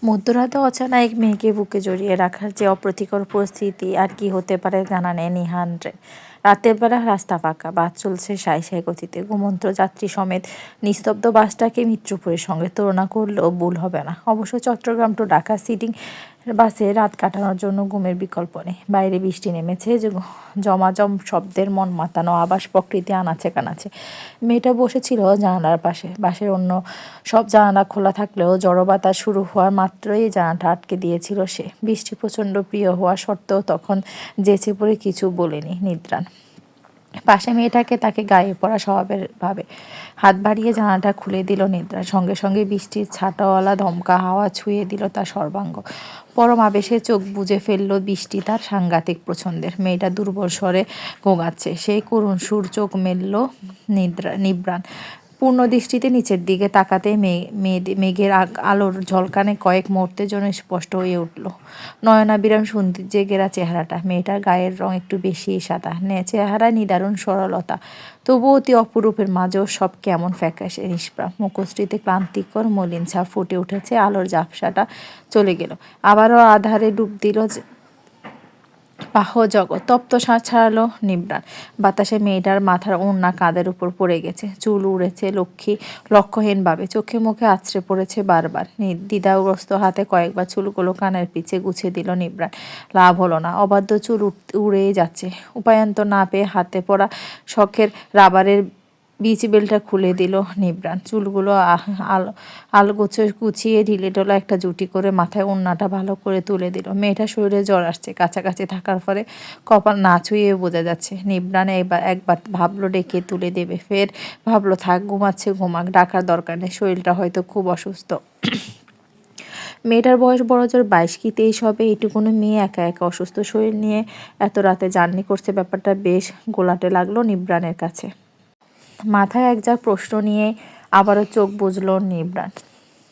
মধ্যরাতে অচেনা এক মেয়েকে বুকে জড়িয়ে রাখার যে অপ্রীতিকর পরিস্থিতি আর কি হতে পারে জানা নেই নিহান্ড্রে। রাতের বেলা রাস্তা ফাঁকা, বাস চলছে সাই সাই গতিতে, ঘুমন্ত যাত্রী সমেত নিস্তব্ধ বাসটাকে মিত্রপুরের সঙ্গে তুলনা করলেও ভুল হবে না। অবশ্য চট্টগ্রাম টু ঢাকা সিটিং বাসে রাত কাটানোর জন্য ঘুমের বিকল্প নেই। বাইরে বৃষ্টি নেমেছে, যে জমাজম শব্দের মন মাতানো আবাস প্রকৃতি আনাচে কানাচে। মেয়েটা বসেছিল জানালার পাশে। বাসের অন্য সব জানালা খোলা থাকলেও জড়ো বাতাস শুরু হওয়ার মাত্রই জানালাটা আটকে দিয়েছিল সে। বৃষ্টি প্রচণ্ড প্রিয় হওয়া সত্ত্বেও তখন জেঁচে পড়ে কিছু বলেনি নিদ্রান। পাশে মেয়েটাকে তাকে গায়ে পড়া স্বভাবের ভাবে হাত বাড়িয়ে জানালাটা খুলে দিল নিদ্রা। সঙ্গে সঙ্গে বৃষ্টির ছাটাওয়ালা ধমকা হাওয়া ছুঁয়ে দিল তার সর্বাঙ্গ। পরম আবেশে চোখ বুজে ফেলল বৃষ্টি তার সাংঘাতিক পছন্দের। মেয়েটা দুর্বল স্বরে গোঙাচ্ছে, সেই করুণ সুর চোখ মেলল নিব্রান। পূর্ণ দৃষ্টিতে নিচের দিকে তাকাতে মেঘের আলোর ঝলকানে কয়েক মুহূর্তের জন্য স্পষ্ট হয়ে উঠল নয়নাবিরাম সৌন্দর্যে ঘেরা চেহারাটা। মেয়েটার গায়ের রং একটু বেশি সাদা, চেহারায় নিদারুণ সরলতা, তবু অতি অপরূপের মাঝেও সব কেমন ফ্যাকাশে নিষ্প্রাণ। মুখশ্রীতে ক্লান্তিকর মলিন ছাপ ফুটে উঠেছে। আলোর ঝাপসাটা চলে গেল, আবারও আধারে ডুব দিল বাহ জগৎ। তপ্ত শ্বাস ছাড়ালো নিব্রান। বাতাসে মেয়েটার মাথার ওড়না কাঁধের উপর পড়ে গেছে, চুল উড়েছে লক্ষ্যহীনভাবে, চোখে মুখে আছড়ে পড়েছে বারবার। দ্বিধাগ্রস্ত হাতে কয়েকবার চুলগুলো কানের পিছে গুছিয়ে দিল নিব্রান। লাভ হলো না, অবাধ্য চুল উড়েই যাচ্ছে। উপায়ন্তর না পেয়ে হাতে পড়া শখের রাবারের বিচ বেলটা খুলে দিল নিব্রান। চুলগুলো আলগোছে কুচিয়ে ঢিলেঢালা একটা জুটি করে মাথায় ওড়নাটা ভালো করে তুলে দিল। মেয়েটার শরীরে জ্বর আসছে, কাছাকাছি থাকার ফলে কপাল না ছুঁয়ে বোঝা যাচ্ছে। নিব্রান একবার ভাবলো ডেকে তুলে দেবে, ফের ভাবলো থাক, ঘুমাচ্ছে ঘুমাক, ডাকার দরকার নেই, শরীরটা হয়তো খুব অসুস্থ। মেয়েটার বয়স বড়জোর 22 কি 23 হবে। এইটুকুনো মেয়ে একা একা অসুস্থ শরীর নিয়ে এত রাতে জার্নি করছে, ব্যাপারটা বেশ গোলাটে লাগলো নিব্রানের কাছে। মাথায় একঝাঁক প্রশ্ন নিয়ে আবারও চোখ বুজল নিব্রান।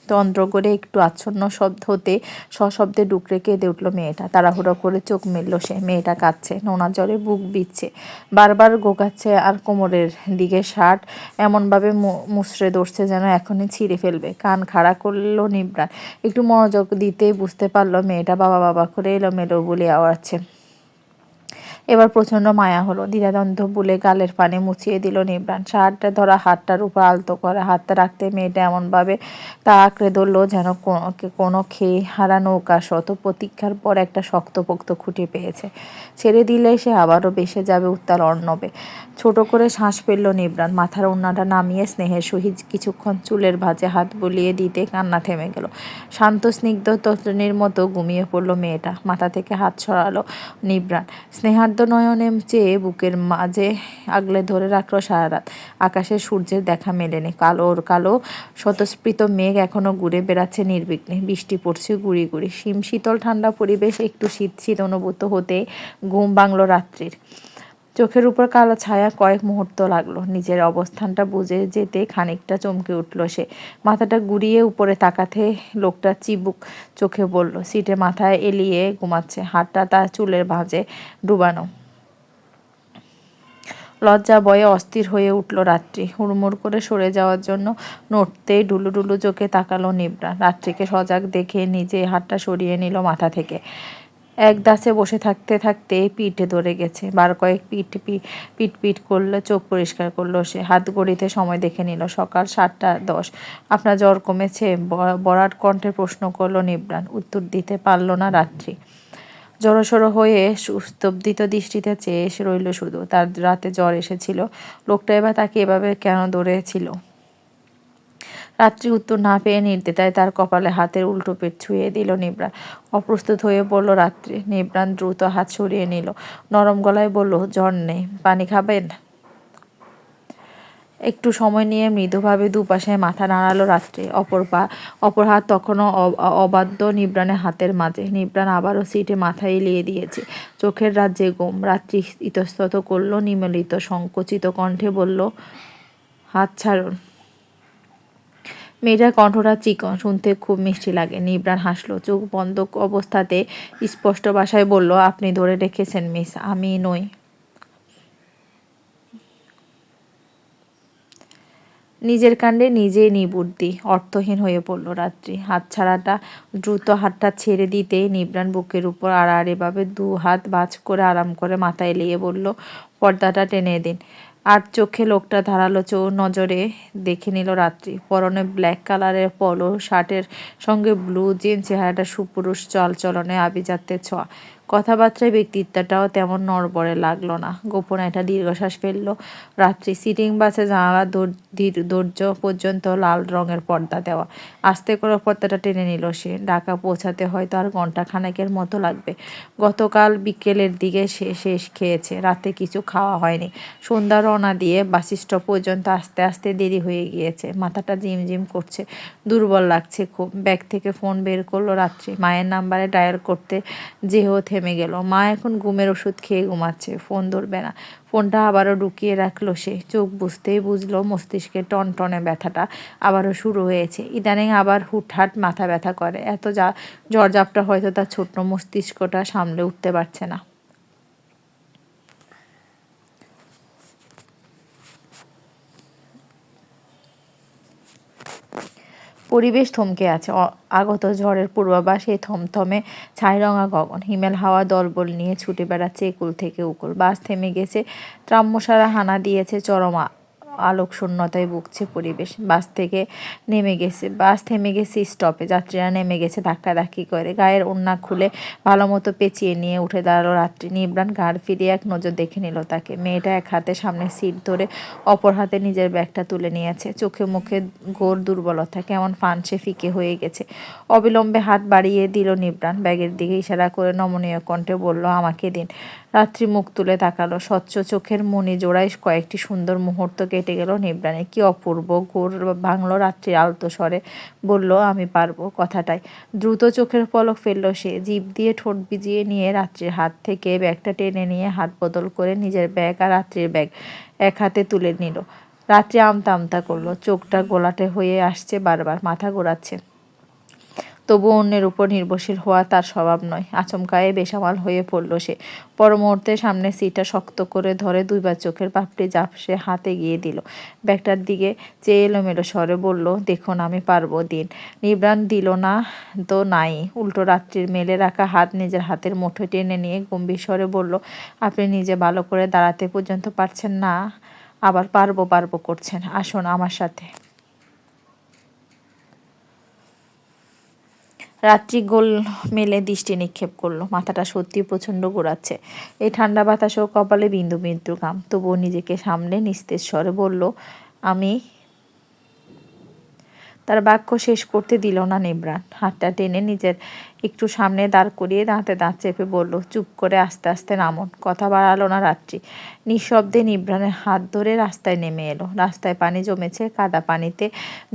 তন্দ্র করে একটু আচ্ছন্ন শব্দ হতে সশব্দে ডুকরে কেঁদে উঠল মেয়েটা। তাড়াহুড়ো করে চোখ মেলল সে। মেয়েটা কাঁদছে, নোনা জলে বুক বিচ্ছে, বারবার গোগাচ্ছে, আর কোমরের দিকে শার্ট এমনভাবে মুচড়ে ধরছে যেন এখনই ছিঁড়ে ফেলবে। কান খাড়া করল নিব্রান। একটু মনোযোগ দিতেই বুঝতে পারল মেয়েটা বাবা বাবা করে এলোমেলো বলে আওয়াচ্ছে। এবার প্রচণ্ড মায়া হলো। দ্বিধাদ্বন্দ্ব বলে গালের পানি মুছিয়ে দিল নিব্রান। শার্টটা ধরা হাতটার উপর আলতো করে হাতটা রাখতে মেয়েটা এমনভাবে তা আঁকড়ে ধরল যেন কোনো খেয়ে হারা নৌকা শত প্রতীক্ষার পর একটা শক্তপোক্ত খুঁটে পেয়েছে। ছেড়ে দিলে সে আবারও ভেসে যাবে উত্তাল অর্ণবে। ছোট করে শ্বাস ফেলল নিব্রান। মাথার ওড়নাটা নামিয়ে স্নেহের সহিত কিছুক্ষণ চুলের ভাঁজে হাত বুলিয়ে দিতে কান্না থেমে গেল। শান্ত স্নিগ্ধ তরুণীর মতো ঘুমিয়ে পড়ল মেয়েটা। মাথা থেকে হাত সরালো নিব্রান। স্নেহার্দ্র নয়নে চেয়ে বুকের মাঝে আগলে ধরে রাখলো সারা রাত। আকাশে সূর্যের দেখা মেলেনি। কালো স্বতঃস্ফীত মেঘ এখনো ঘুরে বেড়াচ্ছে নির্বিঘ্নে। বৃষ্টি পড়ছে গুড়ি গুড়ি। শীতল ঠান্ডা পরিবেশ একটু শীত শীত অনুভূত হতে ঘুম ভাঙল রাত্রির। চোখের উপর কালো ছায়া কয়েক মুহূর্ত লাগলো। নিজের অবস্থানটা বুঝে যেতে খানিকটা চমকে উঠল সে। মাথাটা ঘুরিয়ে উপরে তাকাতে লোকটা চিবুক চোখে বলল, সিটে মাথায় এলিয়ে ঘুমাচ্ছে, হাতটা তার চুলের ভাঁজে ডুবানো। লজ্জা বয়ে অস্থির হয়ে উঠল রাত্রি। হুড়মুড় করে সরে যাওয়ার জন্য নড়তেই ডুলু ডুলু চোখে তাকালো নিব্রান। রাত্রিকে সজাগ দেখে নিজে হাতটা সরিয়ে নিল মাথা থেকে। এক দাসে বসে থাকতে থাকতে পিঠে ধরে গেছে। বার কয়েক পিট করলে চোখ পরিষ্কার করলো সে। হাত ঘড়িতে সময় দেখে নিল, সকাল 7:10। আপনার জ্বর কমেছে? বরাট কণ্ঠে প্রশ্ন করলো নিব্রান। উত্তর দিতে পারল না রাত্রি। জড়সড় হয়ে স্তব্ধিত দৃষ্টিতে চেয়ে রইল শুধু। তার রাতে জ্বর এসেছিল, লোকটা এবার তাকে এভাবে কেন ধরেছিল? রাত্রি উত্তর না পেয়ে নির্দ্বিধায় তার কপালে হাতের উল্টো পেট ছুঁয়ে দিল নিব্রান। অপ্রস্তুত হয়ে বলল রাত্রি। নিব্রান দ্রুত হাত সরিয়ে নিল, নরম গলায় বলল, জ্বর নেই, পানি খাবেন? একটু সময় নিয়ে মৃদুভাবে দুপাশে মাথা নাড়ালো রাত্রি। অপর হাত তখনও অবাধ্য নিব্রানের হাতের মাঝে। নিব্রান আবারও সিটে মাথা এলিয়ে দিয়েছে। চোখের রাজ্যে ঘুম। রাত্রি ইতস্তত করল, নিমেলিত সংকুচিত কণ্ঠে বলল, হাত ছাড়ুন। মেয়েটার কণ্ঠটা চিকন, শুনতে খুব মিষ্টি লাগে। নিব্রান হাসলো, চোখ বন্ধ অবস্থাতে স্পষ্ট ভাষায় বলল, আপনি ধরে রেখেছেন মিস, আমি নই। নিজের কাণ্ডে নিজেই নিবুদ্ধি, অর্থহীন হয়ে পড়ল রাত্রি। হাতছাড়াটা দ্রুত হাতটা ছেড়ে দিতেই নিবরান বুকের উপর আড়াআড়িভাবে 2 হাত ভাঁজ করে আরাম করে মাথায় এলিয়ে বলল, পর্দাটা টেনে দিন। আর চোখে লোকটা ধারালো নজরে দেখে নিল রাত্রি। পরনে ব্ল্যাক কালারের পলো শার্টের সঙ্গে ব্লু জিন্স, চেহারাটা সুপুরুষ, চালচলনে আভিজাত্যের ছোঁয়া। কথাবার্তায় ব্যক্তিত্বটাও তেমন নড়বড়ে লাগলো না। গোপনে একটা দীর্ঘশ্বাস ফেলল রাত্রি। সিটিং বাসে জানালা দরজ পর্যন্ত লাল রঙের পর্দা দেওয়া। আস্তে করে পর্দাটা টেনে নিল সে। ঢাকা পৌঁছাতে হয়তো আর ঘন্টা খানেকের মতো লাগবে। গতকাল বিকেলের দিকে সে শেষ খেয়েছে, রাতে কিছু খাওয়া হয়নি। সন্ধ্যা রওনা দিয়ে বাস স্টপ পর্যন্ত আসতে আসতে দেরি হয়ে গিয়েছে। মাথাটা ঝিমঝিম করছে, দুর্বল লাগছে খুব। ব্যাগ থেকে ফোন বের করলো রাত্রি। মায়ের নাম্বারে ডায়াল করতে যেও থেমে গেল। মা এখন ঘুমের ওষুধ খেয়ে ঘুমাচ্ছে, ফোন ধরবে না। ফোনটা আবারও ঢুকিয়ে রাখলো সে। চোখ বুঝতেই বুঝলো মস্তিষ্কে টনটনে ব্যথাটা আবারও শুরু হয়েছে। ইদানিং আবার হুটহাট মাথা ব্যথা করে। এত ঝড়ঝাপটা হয়তো তার ছোট্ট মস্তিষ্কটা সামলে উঠতে পারছে না। পরিবেশ থমকে আছে। আগত ঝড়ের পূর্বাভাস, এই থমথমে ছাইরঙা গগন। হিমেল হাওয়া দলবল নিয়ে ছুটে বেড়াচ্ছে একুল থেকে উকুল। বাস থেমে গেছে, ট্রামমশারা হানা দিয়েছে, চরম আলোকশূন্যতায় ভুগছে পরিবেশ। বাস থেমে গেছে স্টপে। যাত্রীরা নেমে গেছে ধাক্কাধাক্কি করে। গায়ের ওড়না খুলে ভালোমতো পেঁচিয়ে নিয়ে উঠে দাঁড়ালো রাত্রি। নিবরান ঘাড় ফিরিয়ে এক নজর দেখে নিল তাকে। মেয়েটা এক হাতে সামনের সিট ধরে, অপর হাতে নিজের ব্যাগটা তুলে নিয়েছে। চোখে মুখে ঘোর দুর্বলতা, কেমন ফানসে ফিকে হয়ে গেছে। অবিলম্বে হাত বাড়িয়ে দিল নিবরান। ব্যাগের দিকে ইশারা করে নমনীয় কণ্ঠে বলল, আমাকে দিন। রাত্রি মুখ তুলে তাকালো। স্বচ্ছ চোখের মণি জোড়ায় কয়েকটি সুন্দর মুহূর্ত কেটে গেল নিবরানের। কি অপূর্ব! ঘোর ভাঙল রাত্রির আলতো স্বরে বলল, আমি পারবো। কথাটায় দ্রুত চোখের পলক ফেলল সে। জিভ দিয়ে ঠোঁট ভিজিয়ে নিয়ে রাত্রির হাত থেকে ব্যাগটা টেনে নিয়ে হাত বদল করে নিজের ব্যাগ আর রাত্রির ব্যাগ এক হাতে তুলে নিল। রাত্রি আমতা আমতা করলো, চোখটা গোলাটে হয়ে আসছে বারবার, মাথা ঘোরাচ্ছে। তবু অন্যের উপর নির্ভরশীল হওয়া তার স্বভাব নয়। আচমকায়ে বেসামাল হয়ে পড়ল সে। পর মুহূর্তে সামনের সিটটা শক্ত করে ধরে দুইবার চোখের পাপড়ি ঝাপসে হাত এগিয়ে দিল। ব্যাগটার দিকে চেয়ে এলোমেলো স্বরে বলল, দেখুন আমি পারবো, দিন। নিবরান দিল না তো নাই, উল্টো রাত্রির মেলে রাখা হাত নিজের হাতের মুঠোয় টেনে নিয়ে গম্ভীর স্বরে বলল, আপনি নিজে ভালো করে দাঁড়াতে পর্যন্ত পারছেন না, আবার পারবো পারবো করছেন। আসুন আমার সাথে। রাত্রি গোল মেলে দৃষ্টি নিক্ষেপ করলো। মাথাটা সত্যি প্রচণ্ড ঘোরাচ্ছে। এই ঠান্ডা বাতাসেও কপালে বিন্দু বিন্দু ঘাম। তবুও নিজেকে সামলে নিস্তেজ স্বরে বলল, আমি। তার বাক্য শেষ করতে দিল না নিবরান। হাতটা টেনে নিজের একটু সামনে দাঁড় করিয়ে দাঁতে দাঁত চেপে বলল, চুপ করে আস্তে আস্তে নামুন। কথা বাড়ালো না রাত্রি। নিঃশব্দে নিবরানের হাত ধরে রাস্তায় নেমে এলো। রাস্তায় পানি জমেছে, কাদা পানিতে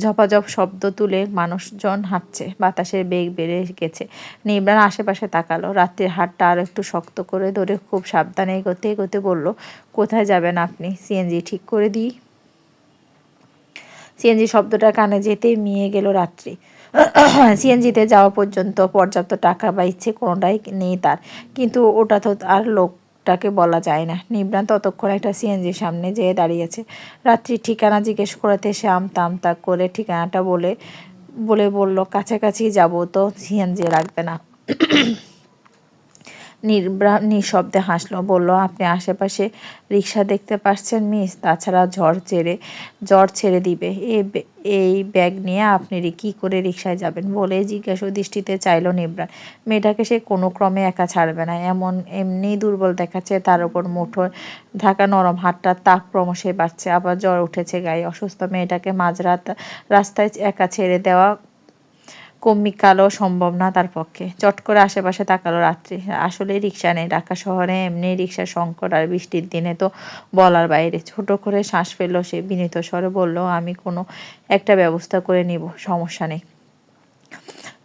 ঝপাঝপ শব্দ তুলে মানুষজন হাঁটছে। বাতাসের বেগ বেড়ে গেছে। নিবরান আশেপাশে তাকালো। রাত্রির হাতটা আরো একটু শক্ত করে ধরে খুব সাবধানে এগোতে এগোতে বলল, কোথায় যাবেন আপনি? সিএনজি ঠিক করে দিই। সিএনজি শব্দটা কানে যেতেই মিয়ে গেল রাত্রি। সিএনজিতে যাওয়া পর্যন্ত পর্যাপ্ত টাকা বা ইচ্ছে কোনোটাই নেই তার। কিন্তু ওটা তো আর লোকটাকে বলা যায় না। নিবরান ততক্ষণ একটা সিএনজির সামনে যেয়ে দাঁড়িয়েছে। রাত্রির ঠিকানা জিজ্ঞেস করাতে সে আমতা আমতা করে ঠিকানাটা বলে বলল, কাছাকাছি যাবো তো সিএনজি লাগবে না। নিবরান নিঃশব্দে হাসল, বলল, আপনি আশেপাশে রিক্সা দেখতে পাচ্ছেন মিস? তাছাড়া ঝড় ছেড়ে দিবে। এই ব্যাগ নিয়ে আপনি কী করে রিক্সায় যাবেন? বলে জিজ্ঞাসা দৃষ্টিতে চাইল নিবরান। মেয়েটাকে সে কোনো ক্রমে একা ছাড়বে না। এমনিই দুর্বল দেখাচ্ছে, তার উপর মুঠো ঢাকা নরম হাতটার তাপ ক্রমশই বাড়ছে। আবার জ্বর উঠেছে গায়ে। অসুস্থ মেয়েটাকে মাঝরাত রাস্তায় একা ছেড়ে দেওয়া কালও সম্ভব না তার পক্ষে। চট করে আশেপাশে তাকালো রাত্রি। আসলেই রিক্সা নেই। ঢাকা শহরে এমনি রিক্সার সংকট, আর বৃষ্টির দিনে তো বলার বাইরে। ছোট করে শ্বাস ফেলল সে। বিনীত স্বরে বলল, আমি কোনো একটা ব্যবস্থা করে নিব, সমস্যা নেই।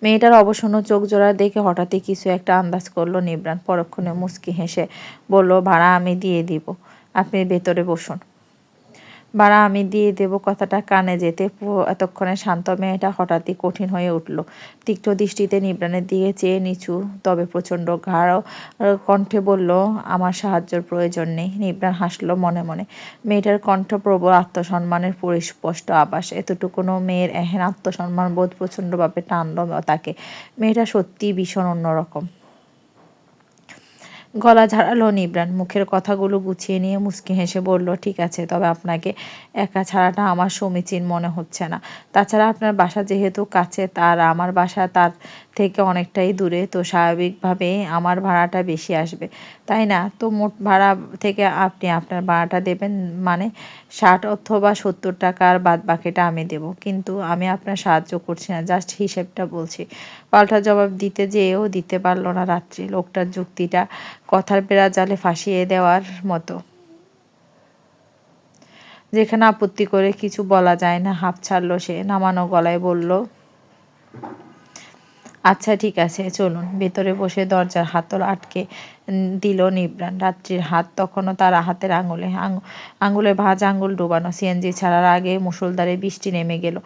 মেয়েটার অবসন্ন চোখ জোড়া দেখে হঠাৎই কিছু একটা আন্দাজ করলো নিবরান। পরক্ষণে মুচকি হেসে বলল, ভাড়া আমি দিয়ে দিব, আপনি ভেতরে বসুন। ভাড়া আমি দিয়ে দেব কথাটা কানে যেতে এতক্ষণে শান্ত মেয়েটা হঠাৎই কঠিন হয়ে উঠল। তীক্ষ্ণ দৃষ্টিতে নিবরানের দিকে চেয়ে নিচু তবে প্রচণ্ড গাঢ় কণ্ঠে বলল, আমার সাহায্যের প্রয়োজন নেই। নিবরান হাসল মনে মনে। মেয়েটার কণ্ঠ প্রবল আত্মসম্মানের পরিস্পষ্ট আভাস। এতটুকুনো মেয়ের এহেন আত্মসম্মান বোধ প্রচণ্ডভাবে টানল তাকে। মেয়েটা সত্যিই ভীষণ অন্যরকম। গলা ঝাড়ালো নিবরান। মুখের কথাগুলো গুছিয়ে নিয়ে মুচকি হেসে বলল, ঠিক আছে, তবে আপনাকে একা ছাড়াটা আমার সমীচীন মনে হচ্ছে না। তাছাড়া আপনার বাসা যেহেতু কাছে আর আমার বাসা তার থেকে অনেকটাই দূরে, তো স্বাভাবিকভাবেই আমার ভাড়াটা বেশি আসবে, তাই না? তো মোট ভাড়া থেকে আপনি আপনার ভাড়াটা দেবেন, মানে 60 অথবা 70 টাকা, আর বাদবাকিটা আমি দেব। কিন্তু আমি আপনার সাহায্য করছি না, জাস্ট হিসেবটা বলছি। পাল্টা জবাব দিতে যেয়েও দিতে পারল না রাত্রি। লোকটার যুক্তিটা কথার বেড়া জালে ফাঁসিয়ে দেওয়ার মতো। যেখানে আপত্তি করে কিছু বলা যায় না, হাঁপ ছাড়ল সে। নামানো গলায় বলল, আচ্ছা ঠিক আছে, চলুন। ভেতরে বসে দরজার হাতল আটকে দিল নিবরান। রাত্রির হাত তখনও তার হাতের আঙুলে ভাঁজ আঙুল ডোবানো। সিএনজি ছাড়ার আগে মুষলধারে বৃষ্টি নেমে গেল।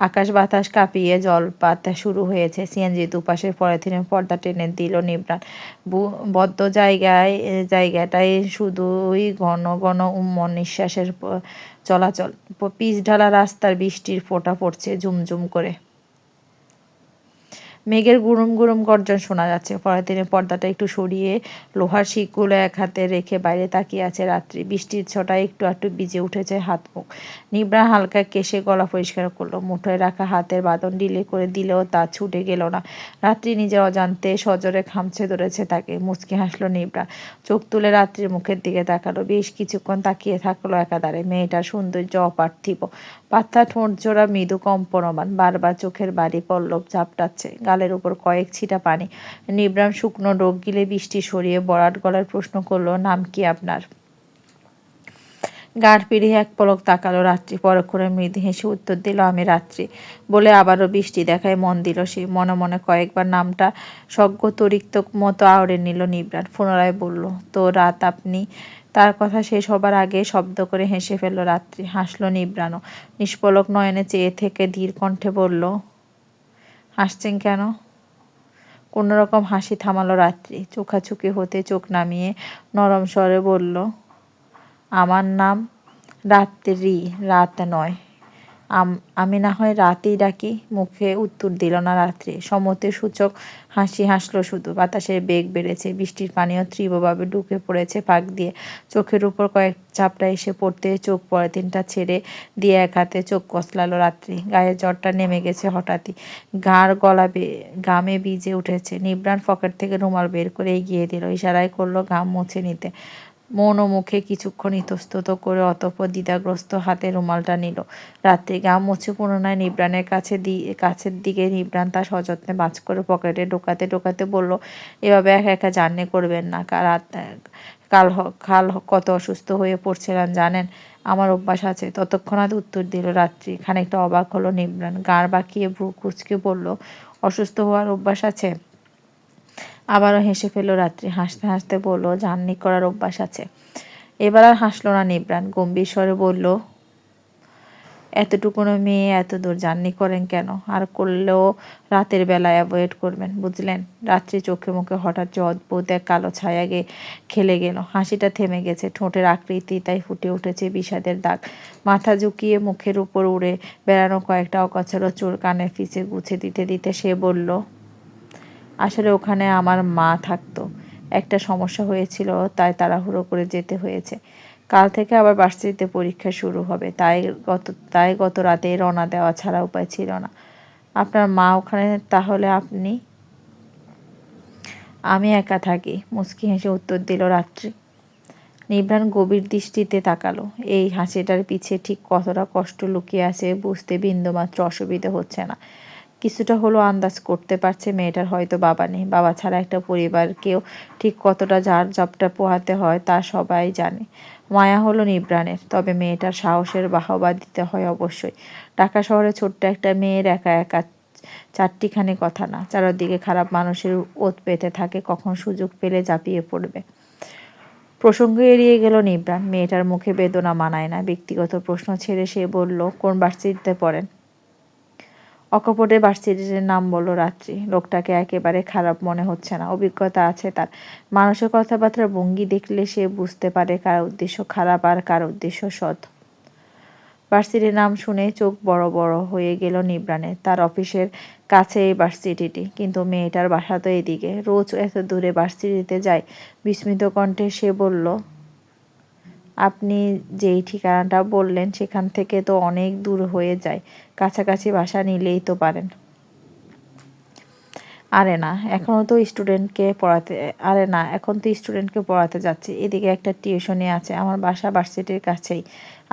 আকাশ বাতাস কাঁপিয়ে জলপাত শুরু হয়েছে। সিএনজি দুপাশের পলিথিনের পর্দা টেনে দিল নিবরান। বদ্ধ জায়গাটায় শুধুই ঘন ঘন উম্মন নিঃশ্বাসের চলাচল। পিচ ঢালা রাস্তার বৃষ্টির ফোঁটা পড়ছে ঝুমঝুম করে। মেঘের গুড়ুম গুড়ুম গর্জন শোনা যাচ্ছে। পলিথিনের পর্দাটা একটু সরিয়ে লোহার শিকগুলো এক হাতে রেখে বাইরে তাকিয়ে আছে রাত্রি। বৃষ্টির ছোটায় একটু একটু ভিজে উঠেছে হাত মুখ। নিবরান হালকা কেশে গলা পরিষ্কার করলো। মুঠোয় রাখা হাতের বাঁধন ঢিলে করে দিলেও তা ছুটে গেল না। রাত্রি নিজের অজান্তে সজোরে খামছে ধরেছে তাকে। মুচকি হাসলো নিবরান। চোখ তুলে রাত্রির মুখের দিকে তাকালো। বেশ কিছুক্ষণ তাকিয়ে থাকলো একাধারে। মেয়েটার সৌন্দর্য অপার্থিব। পাতলা ঠোঁট জোড়া মৃদু কম্পনমান, বারবার চোখের বাড়ি পল্লব ঝাপটাচ্ছে। গালের উপর কয়েক ছিটা পানি। নিবরান শুকনো ডোক গিলে বৃষ্টি সরিয়ে বরাট গলায় প্রশ্ন করল, নাম কি আপনার? গাঢ় পিড়িয়ে এক পলক তাকালো রাত্রি। পরক্ষণে মৃদু হেসে উত্তর দিল, আমি রাত্রি। বলে আবারও বৃষ্টি দেখায় মন দিল সে। মনে মনে কয়েকবার নামটা সজ্ঞতরিক্ত মতো আওড়ে নিল নিবরান। পুনরায় বলল, তো রাত আপনি? তার কথা শেষ হবার আগে শব্দ করে হেসে ফেলল রাত্রি। হাসল নিবরানও। নিষ্পলক নয়নে চেয়ে থেকে ধীর কণ্ঠে বলল, হাসছেন কেন? কোনোরকম হাসি থামালো রাত্রি। চোখাচোখি হতে চোখ নামিয়ে নরম স্বরে বলল, আমার নাম রাত্রি, রাত নয়। আমি না হয় রাতেই ডাকি। মুখে উত্তর দিল না রাত্রি। সম্মতিসূচক হাসি হাসল শুধু। বাতাসের বেগ বেড়েছে। বৃষ্টির পানিও তীব্রভাবে ঢুকে পড়েছে ফাঁক দিয়ে। চোখের উপর কয়েক ঝাপটা এসে পড়তে চোখ পলিথিনটা ছেড়ে দিয়ে এক হাতে চোখ কচলালো রাত্রি। গায়ে জ্বরটা নেমে গেছে হঠাৎই। ঘাড় গলা ঘামে ভিজে উঠেছে। নিবরান পকেট থেকে রুমাল বের করে এগিয়ে দিল। ইশারায় করলো ঘাম মুছে নিতে। মন ও মুখে কিছুক্ষণ ইতস্তত করে অতঃপর দ্বিধাগ্রস্ত হাতে রুমালটা নিল। রাত্রি ঘাম মুছে পুনরায় নিবরানের কাছের দিকে। নিবরান তা সযত্নে ভাঁজ করে পকেটে ঢোকাতে ঢোকাতে বলল, এভাবে একা একা জার্নি করবেন না। কাল কত অসুস্থ হয়ে পড়ছিলেন জানেন? আমার অভ্যাস আছে। তৎক্ষণাৎ উত্তর দিল রাত্রি। খানিকটা অবাক হলো নিবরান। গাঁড় বাঁকিয়ে ভ্রু কুঁচকে বলল, অসুস্থ হওয়ার অভ্যাস আছে? আবারও হেসে ফেলল রাত্রি। হাসতে হাসতে বলল, জার্নি করার অভ্যাস আছে। এবার আর হাসল না নিবরান। গম্ভীর স্বরে বলল, এতটুকুনো মেয়ে এত দূর জার্নি করেন কেন? আর করলেও রাতের বেলা অ্যাভয়েড করবেন, বুঝলেন? রাত্রি চোখে মুখে হঠাৎ যে অদ্ভুত এক কালো ছায়া খেলে গেল। হাসিটা থেমে গেছে। ঠোঁটের আকৃতি তাই ফুটে উঠেছে বিষাদের দাগ। মাথা ঝুঁকিয়ে মুখের উপর উড়ে বেড়ানো কয়েকটা অগোছালো চুল কানের পিছে গুছে দিতে দিতে সে বলল, আসলে ওখানে আমার মা থাকতো। একটা সমস্যা হয়েছিল, তাই তাড়াহুড়ো করে যেতে হয়েছে। কাল থেকে আবার ভার্সিটিতে পরীক্ষা শুরু হবে, তাই গত রাতেই রওনা দেওয়া ছাড়া উপায় ছিল না। আপনার মা ওখানে, তাহলে আপনি? আমি একা থাকি, মুচকি হেসে উত্তর দিল রাত্রি। নিবরান গভীর দৃষ্টিতে তাকালো। এই হাসিটার পিছে ঠিক কতটা কষ্ট লুকিয়ে আছে বুঝতে বিন্দুমাত্র অসুবিধা হচ্ছে না। কিছুটা হলেও আন্দাজ করতে পারছে মেয়েটার হয়তো বাবা নেই। বাবা ছাড়া একটা পরিবারকেও ঠিক কতটা ঝাড়-ঝাপটা পোহাতে হয় তা সবাই জানে। মায়া হলো নিবরানের। তবে মেয়েটার সাহসের বাহবা দিতে হয় অবশ্যই। ঢাকা শহরে ছোট্ট একটা মেয়ের একা একা চারটিখানি কথা না। চারদিকে খারাপ মানুষের ওত পেতে থাকে, কখন সুযোগ পেলে ঝাঁপিয়ে পড়বে। প্রসঙ্গ এড়িয়ে গেল নিবরান। মেয়েটার মুখে বেদনা মানায় না। ব্যক্তিগত প্রশ্ন ছেড়ে সে বলল, কোন ভার্সিটিতে পড়েন? অকপটে ভার্সিটির নাম বলল রাত্রি। লোকটাকে একেবারে খারাপ মনে হচ্ছে না, অভিজ্ঞতা আছে তার। মানুষের কথাবার্তার ভঙ্গি দেখলে সে বুঝতে পারে কার উদ্দেশ্য খারাপ আর কার উদ্দেশ্য সৎ। ভার্সিটির নাম শুনে চোখ বড় বড় হয়ে গেল নিবরানের। তার অফিসের কাছে এই ভার্সিটিটি, কিন্তু মেয়েটার বাসা তো এদিকে, রোজ এত দূরে ভার্সিটিতে যায়। বিস্মিত কণ্ঠে সে বলল, আপনি যেই ঠিকানাটা বললেন সেখান থেকে তো অনেক দূর হয়ে যায়, কাছাকাছি বাসা নিলেই তো পারেন। এখন তো স্টুডেন্টকে পড়াতে যাচ্ছি। এদিকে একটা টিউশনি আছে। আমার বাসা ভার্সিটির কাছেই।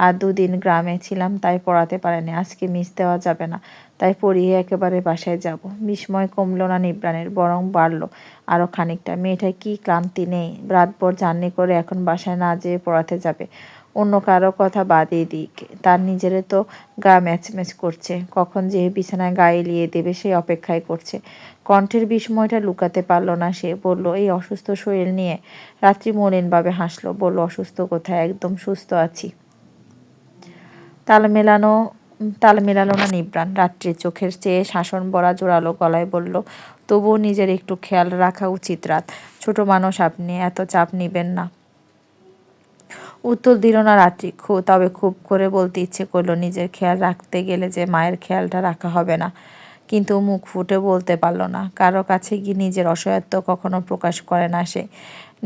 আর 2 দিন গ্রামে ছিলাম, তাই পড়াতে পারিনি। আজকে মিস দেওয়া যাবে না, তাই পড়িয়ে একেবারে বাসায় যাব। বিস্ময় কমল না নিবরানের, বরং বাড়ল আরও খানিকটা। মেয়েটার কি ক্লান্তি নেই! রাতভর জার্নি করে এখন বাসায় না যেয়ে পড়াতে যাবে। অন্য কারো কথা বাদই দিক, তার নিজেরও তো গা ম্যাচম্যাচ করছে। কখন যে বিছানায় গা এলিয়ে দেবে সেই অপেক্ষায় করছে। কণ্ঠের বিস্ময়টা লুকাতে পারল না সে। বলল, এই অসুস্থ শরীর নিয়ে? রাত্রি মলিনভাবে হাসল, বলল, অসুস্থ কোথায়, একদম সুস্থ আছি। তাল মেলালো না নিবরান। রাত্রির চোখের চেয়ে শাসন ভরা জোরালো গলায় বলল, তবুও নিজের একটু খেয়াল রাখা উচিত রাত। ছোট মানুষ আপনি, এত চাপ নিবেন না। উত্তর দিল না রাত্রি। তবে খুব করে বলতে ইচ্ছে করলো, নিজের খেয়াল রাখতে গেলে যে মায়ের খেয়ালটা রাখা হবে না। কিন্তু মুখ ফুটে বলতে পারল না। কারো কাছে গিয়ে নিজের অসহায়ত্ব কখনো প্রকাশ করে না সে।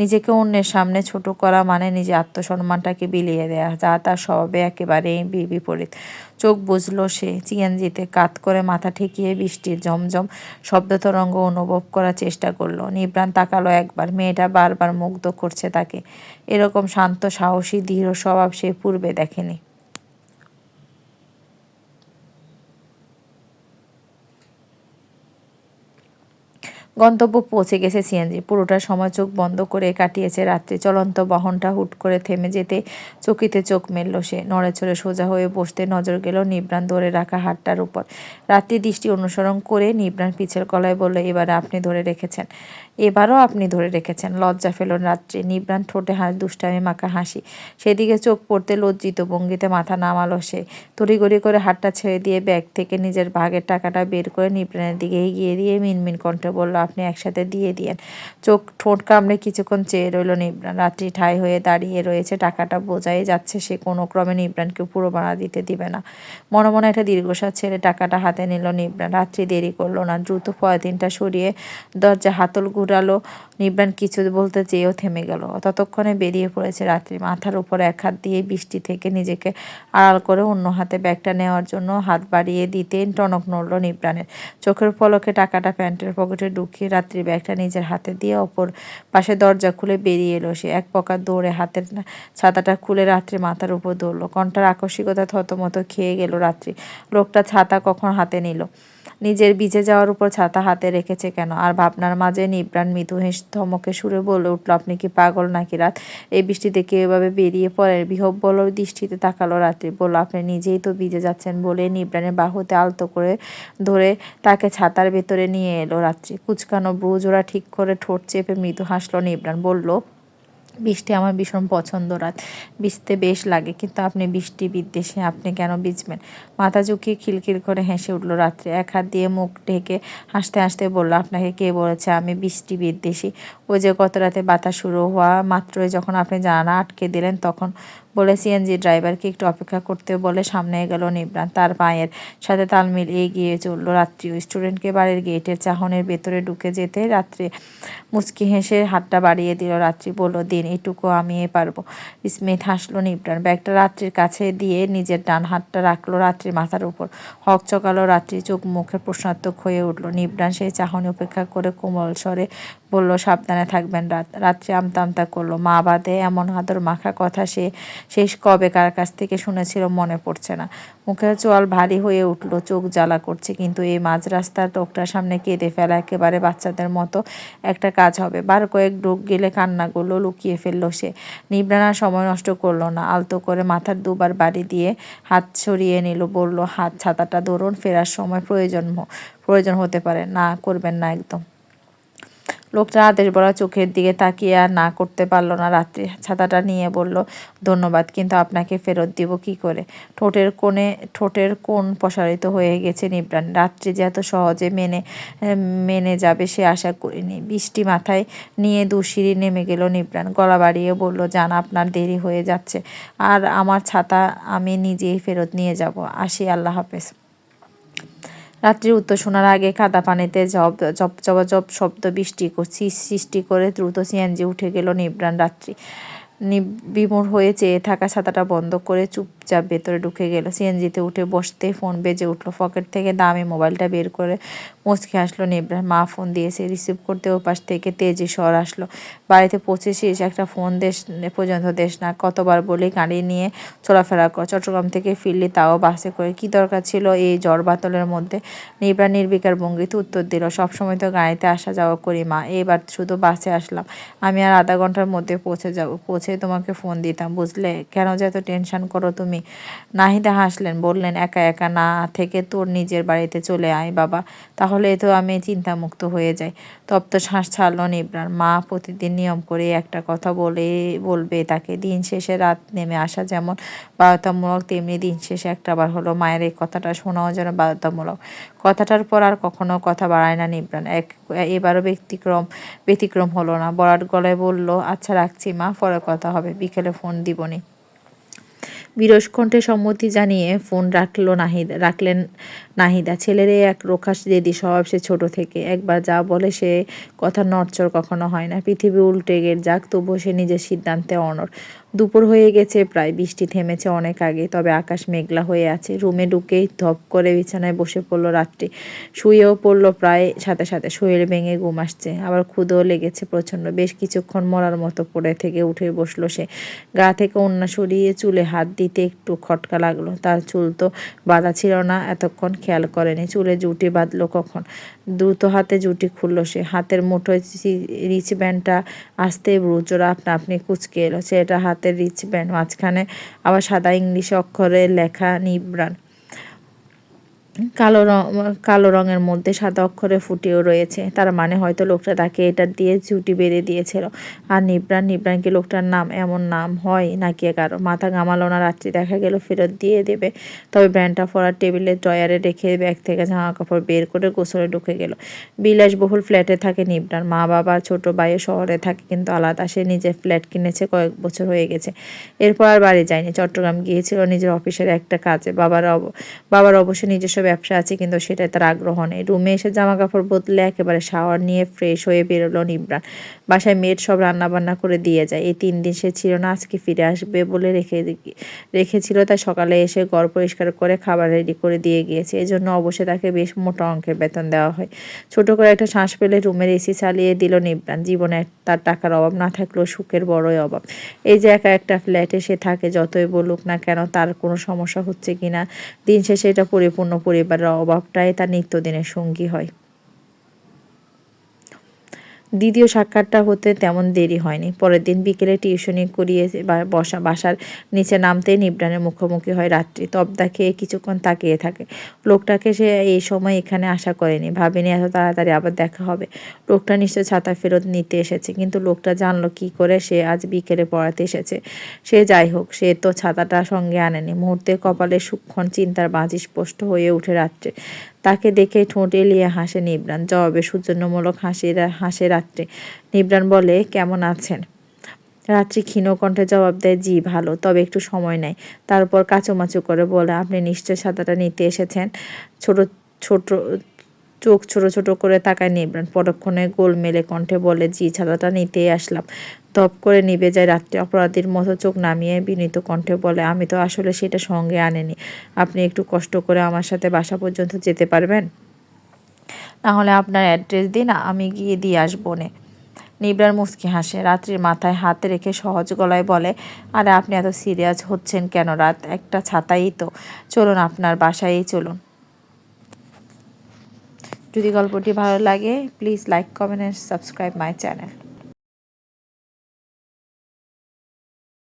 নিজেকে অন্যের সামনে ছোট করা মানে নিজের আত্মসম্মানটাকে বিলিয়ে দেয়া, যা তার স্বভাবে একেবারেই বিপরীত। চোখ বুজল সে। সিএনজিতে কাত করে মাথা ঠেকিয়ে বৃষ্টির ঝমঝম শব্দতরঙ্গ অনুভব করার চেষ্টা করলো। নিবরান তাকালো একবার। মেয়েটা বারবার মুগ্ধ করছে তাকে। এরকম শান্ত, সাহসী, দৃঢ় স্বভাব সে পূর্বে দেখেনি। গন্তব্য পৌঁছে গেছে সিএনজি। পুরোটা সময় চোখ বন্ধ করে কাটিয়েছে রাত্রি। চলন্ত বাহনটা হুট করে থেমে যেতে চকিতে চোখ মেলল সে। নড়েচড়ে সোজা হয়ে বসতে নজর গেল নিবরান ধরে রাখা হাতটার উপর। রাত্রি দৃষ্টি অনুসরণ করে নিবরান পিছের গলায় বলল, এবারও আপনি ধরে রেখেছেন। লজ্জা পেল রাত্রি। নিবরান ঠোঁটে দুষ্টামি মাখা হাসি। সেদিকে চোখ পড়তে লজ্জিত ভঙ্গিতে মাথা নামালো সে। তড়িঘড়ি করে হাতটা ছেড়ে দিয়ে ব্যাগ থেকে নিজের ভাগের টাকাটা বের করে নিবরানের দিকে এগিয়ে দিয়ে মিনমিন কণ্ঠে বলল, আপনি একসাথে দিয়ে দিয়েন। ঠোঁট কামড়ে কিছুক্ষণ চেয়ে রইল নিবরান। রাত্রি ঠাই হয়ে দাঁড়িয়ে রয়েছে। টাকাটা বোঝাই যাচ্ছে সে কোনো ক্রমে নিবরানকে পুরো ভাড়া দিতে দিবে না। মনে মনে একটা দীর্ঘশ্বাস ছেড়ে টাকাটা হাতে নিল নিবরান। রাত্রি দেরি করলো না। দ্রুত পলিথিনটা সরিয়ে দরজা হাতল ঘুরালো। নিবরান কিছু বলতে চেয়েও থেমে গেল। ততক্ষণে বেরিয়ে পড়েছে রাত্রি। মাথার উপর এক হাত দিয়ে বৃষ্টি থেকে নিজেকে আড়াল করে অন্য হাতে ব্যাগটা নেওয়ার জন্য হাত বাড়িয়ে দিতে টনক নড়ল নিবরানের। চোখের পলকে টাকাটা প্যান্টের পকেটে ঢুকিয়ে রাত্রি ব্যাগটা নিজের হাতে দিয়ে অপর পাশে দরজা খুলে বেরিয়ে এলো সে। এক প্রকার দৌড়ে হাতের ছাতাটা খুলে রাত্রি মাথার উপর ধরলো। কণ্ঠার আকস্মিকতা থতমত খেয়ে গেল রাত্রি। লোকটা ছাতা কখন হাতে নিল? নিজের ভিজে যাওয়ার উপর ছাতা হাতে রেখেছে কেন? আর ভাবনার মাঝে নিবরান মৃদু ধমকে সুরে বলে উঠল, আপনি কি পাগল নাকি রাত? এই বৃষ্টিতে কেউ এভাবে বেরিয়ে পড়ে? বিহ্বল দৃষ্টিতে তাকালো রাত্রি। বলল, আপনি নিজেই তো ভিজে যাচ্ছেন। বলে নিবরানের বাহুতে আলতো করে ধরে তাকে ছাতার ভেতরে নিয়ে এলো রাত্রি। কুচকানো ব্রুজোড়া ঠিক করে ঠোঁট চেপে মৃদু হাসলো নিবরান। বলল, বৃষ্টি আমার ভীষণ পছন্দ রাত। ভিজতে বেশ লাগে, কিন্তু আপনি বৃষ্টি বিদ্বেষী, আপনি কেন ভিজবেন? মাথা ঝুঁকিয়ে খিলখিল করে হেসে উঠল রাত্রি। এক হাত দিয়ে মুখ ঢেকে হাসতে হাসতে বলল, আপনাকে কে বলেছে আমি বৃষ্টি বিদ্বেষী? ওই যে গত রাতে বাতাস শুরু হওয়া মাত্রই যখন আপনি জানালা আটকে দিলেন তখন। বলে সিএনজি ড্রাইভারকে একটু অপেক্ষা করতে বলে সামনে গেল নিবরান। তার পায়ের সাথে তাল মিলিয়ে এগিয়ে চলল রাত্রি। স্টুডেন্টকে বাড়ির গেটের চাহনের ভেতরে ঢুকে যেতে রাত্রি মুচকি হেসে হাতটা বাড়িয়ে দিল রাত্রি। বলল, দিন, এটুকু আমি পারবো। স্মিথ হাসলো নিবরান। ব্যাগটা রাত্রির কাছে দিয়ে নিজের ডান হাতটা রাখলো রাত্রির মাথার উপর। হক চকালো রাত্রি। চোখ মুখে প্রশ্নাত্মক হয়ে উঠল। নিবরান সেই চাহনি উপেক্ষা করে কোমল স্বরে বলল, সাবধানে থাকবেন রাত। রাত্রি আমতা আমতা করলো। মা বাদে এমন আদর মাখা কথা সে শেষ কবে কার কাছ থেকে শুনেছিল মনে পড়ছে না। মুখের চোয়াল ভারী হয়ে উঠল, চোখ জ্বালা করছে। কিন্তু এই মাঝ রাস্তার লোকটার সামনে কেঁদে ফেলা একেবারে বাচ্চাদের মতো একটা কাজ হবে। বার কয়েক ঢোক গেলে কান্নাগুলো লুকিয়ে ফেললো সে। নিবরান আর সময় নষ্ট করলো না। আলতো করে মাথার দুবার বাড়ি দিয়ে হাত সরিয়ে নিল। বলল, ছাতাটা ধরুন, ফেরার সময় প্রয়োজন হতে পারে। না, করবেন না একদম। লোকটা আদেশ ভরা চোখের দিকে তাকিয়ে আর না করতে পারল না। রাত্রি ছাতাটা নিয়ে বলল, ধন্যবাদ, কিন্তু আপনাকে ফেরত দিব কি করে? ঠোঁটের কোণ প্রসারিত হয়ে গেছে নিবরান। রাত্রি যে এত সহজে মেনে যাবে সে আশা করিনি। বৃষ্টি মাথায় নিয়ে দুশিরি নেমে গেল নিবরান। গলা বাড়িয়ে বলল, যান, আপনার দেরি হয়ে যাচ্ছে। আর আমার ছাতা আমি নিজেই ফেরত নিয়ে যাব। আসি, আল্লাহ হাফেজ। রাত্রির উত্তর শোনার আগে কাদা পানিতে জপ শব্দ সৃষ্টি করে দ্রুত সিএনজি উঠে গেল নিবরান। রাত্রি বিমূঢ় হয়ে চেয়ে থাকা ছাতাটা বন্ধ করে চুপচাপ ভেতরে ঢুকে গেল। সিএনজিতে উঠে বসতে ফোন বেজে উঠল। পকেট থেকে দামি মোবাইলটা বের করে মুচকি হাসলো নিবরান। মা ফোন দিয়েছে। রিসিভ করতে ওপাশ থেকে তেজি স্বর আসলো, বাড়িতে পৌঁছেছিস? একটা ফোন পর্যন্ত দেশ না। কতবার বলি গাড়ি নিয়ে চলাফেরা কর। চট্টগ্রাম থেকে ফিরলি তাও বাসে করে। কি দরকার ছিল এই ঝড় বাতলের মধ্যে? নিবরান নির্বিকার ভঙ্গিতে উত্তর দিল, সবসময় তো গাড়িতে আসা যাওয়া করি মা, এইবার শুধু বাসে আসলাম। আমি আর আধা ঘন্টার মধ্যে পৌঁছে যাব। পৌঁছে তোমাকে ফোন দিতাম, বুঝলে? কেন যে এত টেনশন করো তুমি? নাহিদা হাসলেন, বললেন, একা একা না থেকে তোর নিজের বাড়িতে চলে আয় বাবা, তাহলে তো আমি চিন্তামুক্ত হয়ে যাই। তপ্ত শ্বাস ছাড়ল নিবরান। মা প্রতিদিন নিয়ম করে একটা কথা বলবে তাকে। দিন শেষে রাত নেমে আসা যেমন বাধ্যতামূলক, তেমনি দিন শেষে একটাবার হলো মায়ের এই কথাটা শোনাও যেন বাধ্যতামূলক। কথাটার পর আর কখনো কথা বাড়ায় না নিবরান। এবারও ব্যতিক্রম হলো না। বরাট গলায় বলল, আচ্ছা রাখছি মা, পরে কথা হবে, বিকেলে ফোন দিবনি। বিরস কণ্ঠে সম্মতি জানিয়ে ফোন রাখলেন নাহিদা। ছেলের এক রোখাস জেদি স্বভাব সে ছোট থেকে। একবার যা বলে সে কথা নড়চড় কখনো হয় না। পৃথিবী উল্টে যাক, তবুও সে নিজের সিদ্ধান্তে অনড়। দুপুর হয়ে গেছে প্রায়। বৃষ্টি থেমেছে অনেক আগে, তবে আকাশ মেঘলা হয়ে আছে। রুমে ঢুকেই ধপ করে বিছানায় বসে পড়ল রাত্রি। শুয়েও পড়ল প্রায় সাথে সাথে। শরীর ভেঙে ঘুম আসছে, আবার ক্ষুধেও লেগেছে প্রচণ্ড। বেশ কিছুক্ষণ মরার মতো পড়ে থেকে উঠে বসলো সে। গা থেকে ওড়না সরিয়ে চুলে হাত দিতে একটু খটকা লাগলো। তার চুল তো বাঁধা ছিল না এতক্ষণ, খেয়াল করেনি। চুলে জুটি বাঁধলো কখন? দ্রুত হাতে জুটি খুলল সে। হাতের মুঠোয় রিচব্যান্ডটা আসতে ব্রুজোড়া আপনা আপনি কুঁচকে এলো। ছেলেটা হাতের রিচব্যান্ড, মাঝখানে আবার সাদা ইংলিশে অক্ষরে লেখা নিবরান। কালো রঙের মধ্যে সাদা অক্ষরে ফুটিয়েও রয়েছে। তার মানে হয়তো লোকটা তাকে এটা দিয়ে জুটি বেঁধে দিয়েছিল। আর নিবরান কি লোকটার নাম? এমন নাম হয় নাকি কারো? মাথা ঘামালো না রাত্রি। দেখা গেল ফেরত দিয়ে দেবে। তবে ব্যান্ডটা পরার টেবিলের ড্রয়ারে রেখে ব্যাগ থেকে জামা কাপড় বের করে গোসলে ঢুকে গেল। বিলাসবহুল ফ্ল্যাটে থাকে নিবরান। মা বাবা ছোট ভাইও শহরে থাকে, কিন্তু আলাদা। সে নিজের ফ্ল্যাট কিনেছে, কয়েক বছর হয়ে গেছে। এরপর আর বাড়ি যায়নি। চট্টগ্রাম গিয়েছিল নিজের অফিসের একটা কাজে। বাবার অবশ্য নিজস্ব ব্যবসা আছে, কিন্তু সেটাই তার আগ্রহ নেই। রুমে এসে জামা কাপড় বদলে একেবারে শাওয়ার নিয়ে ফ্রেশ হয়ে বেরোলো নিবরান। বাসায় মেড সব রান্নাবান্না করে দিয়ে যায়। এই 3 দিন সে ছিল না, আজকে ফিরে আসবে বলে রেখেছিল। তাই সকালে এসে ঘর পরিষ্কার করে খাবার রেডি করে দিয়ে গিয়েছে। এজন্য অবশ্যই তাকে বেশ মোটা অঙ্কের বেতন দেওয়া হয়। ছোট করে একটা শ্বাস ফেলে রুমের এসি চালিয়ে দিল নিবরান। জীবনে তার টাকার অভাব না থাকলেও সুখের বড়ই অভাব। এই যে একা একটা ফ্ল্যাটে সে থাকে, যতই বলুক না কেন তার কোনো সমস্যা হচ্ছে কিনা, দিন শেষে এটা পরিপূর্ণ পরিবারের অভাবটাই তার নিত্যদিনের সঙ্গী হয়। দ্বিতীয় সাক্ষাৎটা হতে তেমন দেরি হয়নি। পরের দিন বিকেলে টিউশনি করিয়ে বাসার নিচে নামতেই নিবরানের মুখোমুখি হয় রাত্রি। তবদা খেয়ে কিছুক্ষণ তাকিয়ে থাকে। লোকটাকে সে এই সময় এখানে আশা করেনি, ভাবেনি এত তাড়াতাড়ি আবার দেখা হবে। লোকটা নিশ্চয় ছাতা ফেরত নিতে এসেছে, কিন্তু লোকটা জানলো কি করে সে আজ বিকেলে পড়াতে এসেছে? সে যাই হোক, সে তো ছাতাটা সঙ্গে আনেনি। মুহূর্তে কপালে সূক্ষ্ম চিন্তার বাঁধ স্পষ্ট হয়ে উঠে রাত্রে। তাকে দেখে ঠোঁট এলিয়ে হাসে নিবরান। জবাবে সৌজন্যমূলক হাসে রাত্রি। নিবরান বলে, কেমন আছেন? রাত্রি ক্ষীণ কণ্ঠে জবাব দেয়, জি ভালো, তবে একটু সময় নেয়। তারপর কাচুমাচু করে বলে, আপনি নিশ্চয় ছাতাটা নিতে এসেছেন? ছোট ছোট চোখ ছোট ছোট করে তাকায় নিবরান। পরক্ষণে গোলমেলে কণ্ঠে বলে, জি, ছাতাটা নিতেই আসলাম। ধপ করে নিভে যায় রাত্রি। অপরাধীর মতো চোখ নামিয়ে বিনীত কণ্ঠে বলে, আমি তো আসলে সেটা সঙ্গে আনিনি। আপনি একটু কষ্ট করে আমার সাথে বাসা পর্যন্ত যেতে পারবেন? নাহলে আপনার অ্যাড্রেস দিন, আমি গিয়ে দিয়ে আসবো নে। নিবরান মুচকি হাসে। রাত্রির মাথায় হাত রেখে সহজ গলায় বলে, আরে আপনি এত সিরিয়াস হচ্ছেন কেন? রাত একটা, ছাতাই তো। চলুন, আপনার বাসায়ই চলুন। যদি গল্পটি ভালো লাগে, please like, comment and subscribe my channel.